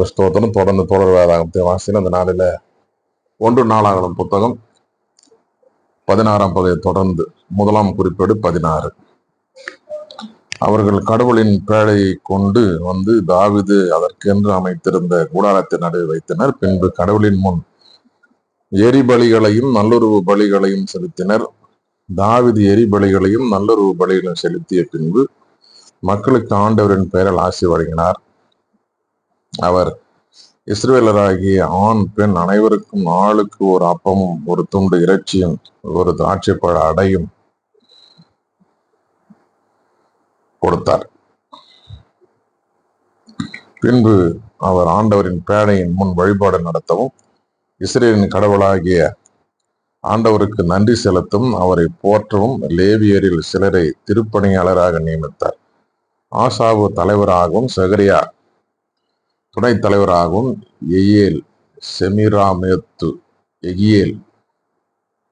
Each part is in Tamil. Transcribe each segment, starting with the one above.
ஸ்தோத்திரம். தொடர்ந்து தொடர் வேதாகமத்தை வாசின அந்த நாளில 1 நாளாகமம் புத்தகம் 16ஆம் பகுதியை தொடர்ந்து முதலாம் குறிப்பேடு 16. அவர்கள் கடவுளின் பேழையை கொண்டு வந்து தாவீது அதற்கென்று அமைத்திருந்த கூடாரத்தின் நடுவே வைத்தனர். பின்பு கடவுளின் முன் எரிபலிகளையும் நல்லுறவு பலிகளையும் செலுத்தினர். தாவீது எரிபலிகளையும் நல்லுறவு பலிகளையும் செலுத்திய பின்பு மக்களுக்கு ஆண்டவரின் பெயரால் ஆசி வழங்கினார். அவர் இஸ்ரவேலராகிய ஆண் பெண் அனைவருக்கும் ஆளுக்கு ஒரு அப்பமும் ஒரு துண்டு இறைச்சியும் ஒரு திராட்சைப்பழ அடையும் கொடுத்தார். பின்பு அவர் ஆண்டவரின் பேழையின் முன் வழிபாடு நடத்தவும் இஸ்ரேலின் கடவுளாகிய ஆண்டவருக்கு நன்றி செலுத்தவும் அவரை போற்றவும் லேவியரில் சிலரை திருப்பணியாளராக நியமித்தார். ஆசாவு தலைவராகவும் செகரியா துணைத் தலைவராகவும் எயேல், செமிராமேத்து, எகியேல்,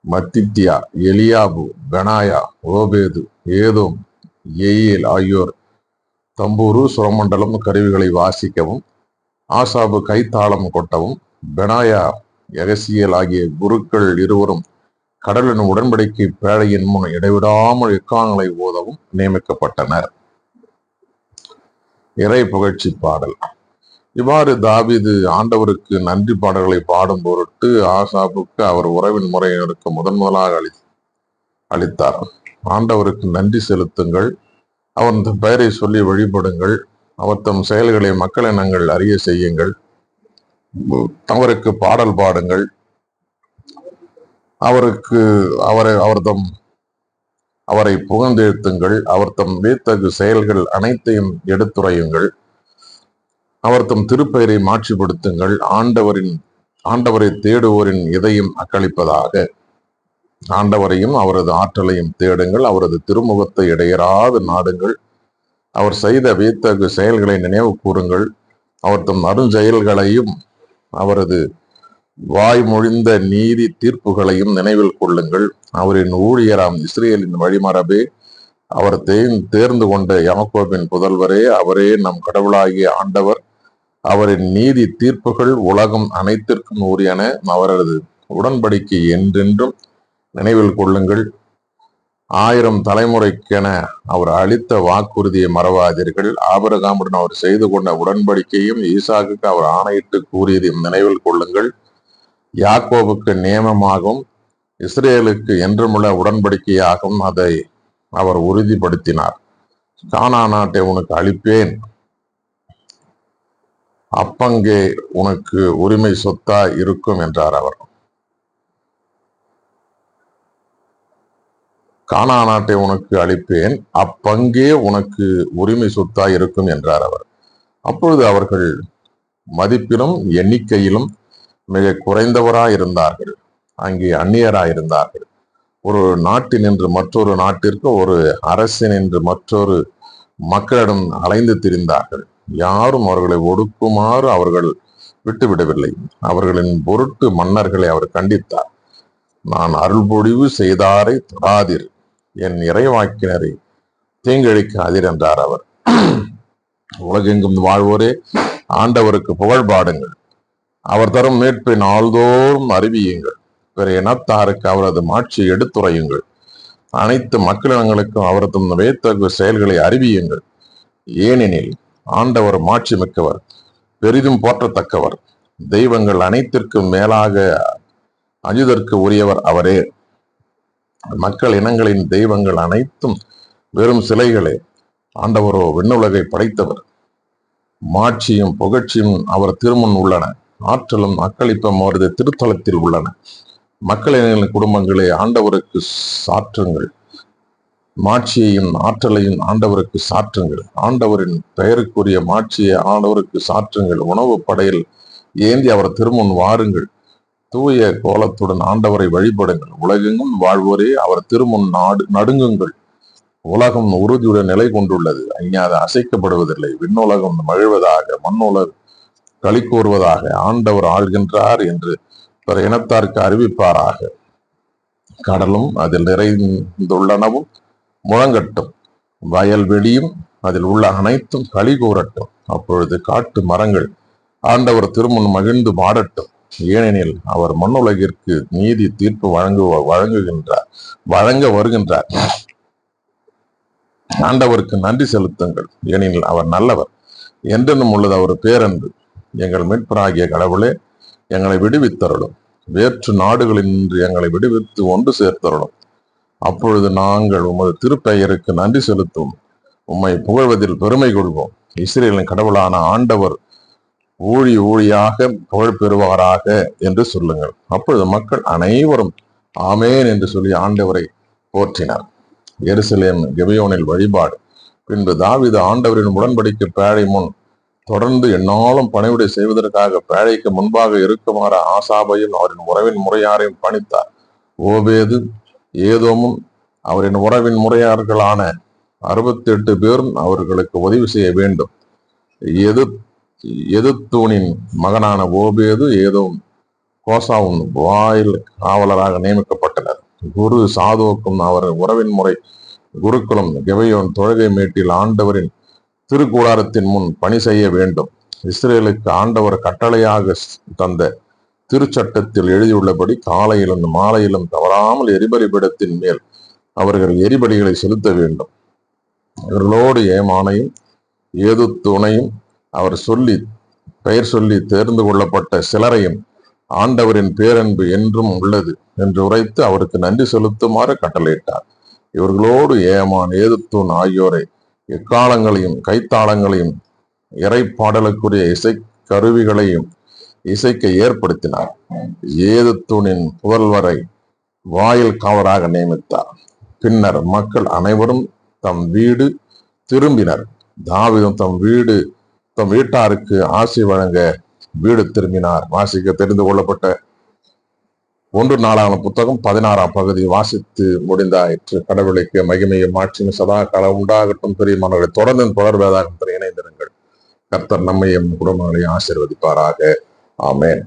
மத்தித்தியா, எலியாபு, பெனாயா, ஓபேது, ஏதோம், எயேல் ஆகியோர் தம்பூரு சுரமண்டலம் கருவிகளை வாசிக்கவும் ஆசாபு கைத்தாளம் கொட்டவும் பெனாயா எகசியேல் ஆகிய குருக்கள் இருவரும் கடலின் உடன்படிக்கை பேழையின் முன் இடைவிடாமல் எக்காங்களை ஓதவும் நியமிக்கப்பட்டனர். இறை புகழ்ச்சி பாடல். இவ்வாறு தாவீது ஆண்டவருக்கு நன்றி பாடல்களை பாடும் பொருட்டு ஆசாபுக்கு அவர் உறவின் முறையினருக்கு முதலாக அளித்தார். ஆண்டவருக்கு நன்றி செலுத்துங்கள், அவர் பெயரை சொல்லி வழிபடுங்கள், அவர் தம் செயல்களை மக்களினங்கள் அறிய செய்யுங்கள், அவருக்கு பாடல் பாடுங்கள், அவரை புகழ்ந்தெழுத்துங்கள், அவர் தம் வியத்தகு செயல்கள் அனைத்தையும் எடுத்துரையுங்கள், அவர் தம் திருப்பெயரை மாற்றிப்படுத்துங்கள். ஆண்டவரை தேடுவோரின் இதயம் அக்களிப்பதாக. ஆண்டவரையும் அவரது ஆற்றலையும் தேடுங்கள், அவரது திருமுகத்தை இடையராது நாடுங்கள், அவர் செய்த வியத்தகு செயல்களை நினைவு கூறுங்கள், அவர் தம் அருஞ்செயல்களையும் அவரது வாய்மொழிந்த நீதி தீர்ப்புகளையும் நினைவில் கொள்ளுங்கள். அவரின் ஊழியராம் இஸ்ரேலின் வழிமரபே, அவர் தேர்ந்து கொண்ட யாக்கோபின் புதல்வரே, அவரே நம் கடவுளாகிய ஆண்டவர். அவரின் நீதி தீர்ப்புகள் உலகம் அனைத்திற்கும் உரியன. அவரது உடன்படிக்கை என்றென்றும் நினைவில் கொள்ளுங்கள். 1000 தலைமுறைக்கென அவர் அளித்த வாக்குறுதியை மறவாதீர்கள். ஆபிரகாமுடன் அவர் செய்து கொண்ட உடன்படிக்கையும் ஈசாக்குக்கு அவர் ஆணையிட்டு கூறியதையும் நினைவில் கொள்ளுங்கள். யாக்கோபுக்கு நியமமாகவும் இஸ்ரேலுக்கு என்றுமுள்ள உடன்படிக்கையாகவும் அதை அவர் உறுதிப்படுத்தினார். கானான் நாட்டை உனக்கு அளிப்பேன், அப்பங்கே உனக்கு உரிமை சொத்தா இருக்கும் என்றார் அவர். கானான் நாட்டை உனக்கு அளிப்பேன், அப்பங்கே உனக்கு உரிமை சொத்தா இருக்கும் என்றார் அவர். அப்பொழுது அவர்கள் மதிப்பிலும் எண்ணிக்கையிலும் மிக குறைந்தவராயிருந்தார்கள். அங்கே அந்நியராயிருந்தார்கள். ஒரு நாட்டினின்று மற்றொரு நாட்டிற்கு, ஒரு அரசினின்று மற்றொரு மக்களிடம் அலைந்து திரிந்தார்கள். யாரும் அவர்களை ஒடுக்குமாறு அவர்கள் விட்டுவிடவில்லை. அவர்களின் பொருட்டு மன்னர்களை அவர் கண்டித்தார். நான் அருள்பொழிவு செய்தாரை தொடாதீர், என் இறைவாக்கினரை தீங்கிழைக்காதீர் என்றார் அவர். உலகெங்கும் வாழ்வோரே, ஆண்டவருக்கு புகழ் பாடுங்கள், அவர் தரும் மீட்பை நாள்தோறும் அறிவியுங்கள், பிற இனத்தாருக்கு அவரது மாட்சியை எடுத்துரையுங்கள், அனைத்து மக்களினங்களுக்கும் அவரது வியத்தகு செயல்களை அறிவியுங்கள். ஏனெனில் ஆண்டவர் மாட்சி மிக்கவர், பெரிதும் போற்றத்தக்கவர், தெய்வங்கள் அனைத்திற்கும் மேலாக அஞ்சுதற்கு உரியவர் அவரே. மக்கள் இனங்களின் தெய்வங்கள் அனைத்தும் வெறும் சிலைகளே, ஆண்டவரோ விண்ணுலகை படைத்தவர். மாட்சியும் புகழ்ச்சியும் அவர் திருமுன் உள்ளன, ஆற்றலும் அக்களிப்பும் அவரது திருத்தலத்தில் உள்ளன. மக்களின் குடும்பங்களே, ஆண்டவருக்கு சாற்றுங்கள், மாட்சியையும் ஆற்றலையும் ஆண்டவருக்கு சாற்றுங்கள். ஆண்டவரின் பெயருக்குரிய மாட்சியை ஆண்டவருக்கு சாற்றுங்கள். உணவு படையில் ஏந்தி அவர் திருமுன் வாருங்கள். தூய கோலத்துடன் ஆண்டவரை வழிபடுங்கள். உலகெங்கும் வாழ்வோரே, அவர் திருமுன் நடுங்குங்கள். உலகம் உறுதியுடன் நிலை கொண்டுள்ளது, அஞ்ஞாது அசைக்கப்படுவதில்லை. விண்ணுலகம் மகிழ்வதாக, மண்ணுலகம் களி கூறுவதாக. ஆண்டவர் ஆள்கின்றார் என்று பிற இனத்தாருக்கு அறிவிப்பாராக. கடலும் அதில் நிறைந்துள்ளனவும் முழங்கட்டும், வயல்வெளியும் அதில் உள்ள அனைத்தும் களி கூறட்டும். அப்பொழுது காட்டு மரங்கள் ஆண்டவர் திருமுன் மகிழ்ந்து பாடட்டும். ஏனெனில் அவர் மண்ணுலகிற்கு நீதி தீர்ப்பு வழங்க வருகின்றார். ஆண்டவருக்கு நன்றி செலுத்துங்கள், ஏனெனில் அவர் நல்லவர், என்றென்னும் உள்ளது அவர் பேரன்பு. எங்கள் மீட்பராகிய கடவுளே, எங்களை விடுவித்தருளும். வேற்று நாடுகளில் நின்று எங்களை விடுவித்து ஒன்று சேர்த்தருளும். அப்பொழுது நாங்கள் உமது திருப்பெயருக்கு நன்றி செலுத்துவோம், உம்மை புகழ்வதில் பெருமை கொள்வோம். இஸ்ரேலின் கடவுளான ஆண்டவர் ஊழியாக புகழ் பெறுவாராக என்று சொல்லுங்கள். அப்பொழுது மக்கள் அனைவரும் ஆமேன் என்று சொல்லி ஆண்டவரை போற்றினார். எருசலேம் கெபியோனில் வழிபாடு. பின்பு தாவீது ஆண்டவரின் உடன்படிக்கை பேழை முன் தொடர்ந்து எந்நாளும் பணிவிடை செய்வதற்காக பேழைக்கு முன்பாக இருக்குமாறு ஆசாபையும் அவரின் உறவின் முறையாரையும் பணித்தார். ஓபேது ஏதோமும் அவரின் உறவின் முறையார்களான 68 பேரும் அவர்களுக்கு உதவி செய்ய வேண்டும். எதுத்தூனின் மகனான ஓபேது ஏதோம் கோசாவும் வாயில் காவலராக நியமிக்கப்பட்டனர். குரு சாதோக்கும் அவர் உறவின் முறை குருக்களும் கெபியோன் தொழுகை மேட்டில் ஆண்டவரின் திருக்கூடாரத்தின் முன் பணி செய்ய வேண்டும். இஸ்ரேலுக்கு ஆண்டவர் கட்டளையாக தந்த திருச்சட்டத்தில் எழுதியுள்ளபடி காலையிலும் மாலையிலும் தவறாமல் எரிபலிபீடத்தின் மேல் அவர்கள் எரிபலிகளை செலுத்த வேண்டும். இவர்களோடு ஏமானையும் ஏதுத்துணையும் அவர் பெயர் சொல்லி தேர்ந்து கொள்ளப்பட்ட சிலரையும் ஆண்டவரின் பேரன்பு என்றும் உள்ளது என்று உரைத்து அவருக்கு நன்றி செலுத்துமாறு கட்டளையிட்டார். இவர்களோடு ஏமான் ஏதுத்தூன் ஆகியோரை எக்காலங்களையும் கைத்தாளங்களையும் இறைப்பாடலுக்குரிய இசை கருவிகளையும் இசைக்க ஏற்படுத்தினார். ஏதுத்தூனின் புதல்வரை வாயில் காவலராக நியமித்தார். பின்னர் மக்கள் அனைவரும் தம் வீடு திரும்பினர். தாவீதும் தம் வீட்டாருக்கு ஆசி வழங்க வீடு திரும்பினார். வாசிக்க தெரிந்து கொள்ளப்பட்ட 1 நாளான புத்தகம் 16ஆம் பகுதி வாசித்து முடிந்தாயிற்று. கடவுளுக்கு மகிமையும் மாட்சியும் சதா காலம் உண்டாகட்டும். பெரியமானவர்களை தொடர்ந்து தொடர் வேதாகத்தில் இணைந்திருங்கள். கர்த்தர் நம்மையும் குடும்பங்களையும் ஆசீர்வதிப்பாராக. ஆமென்.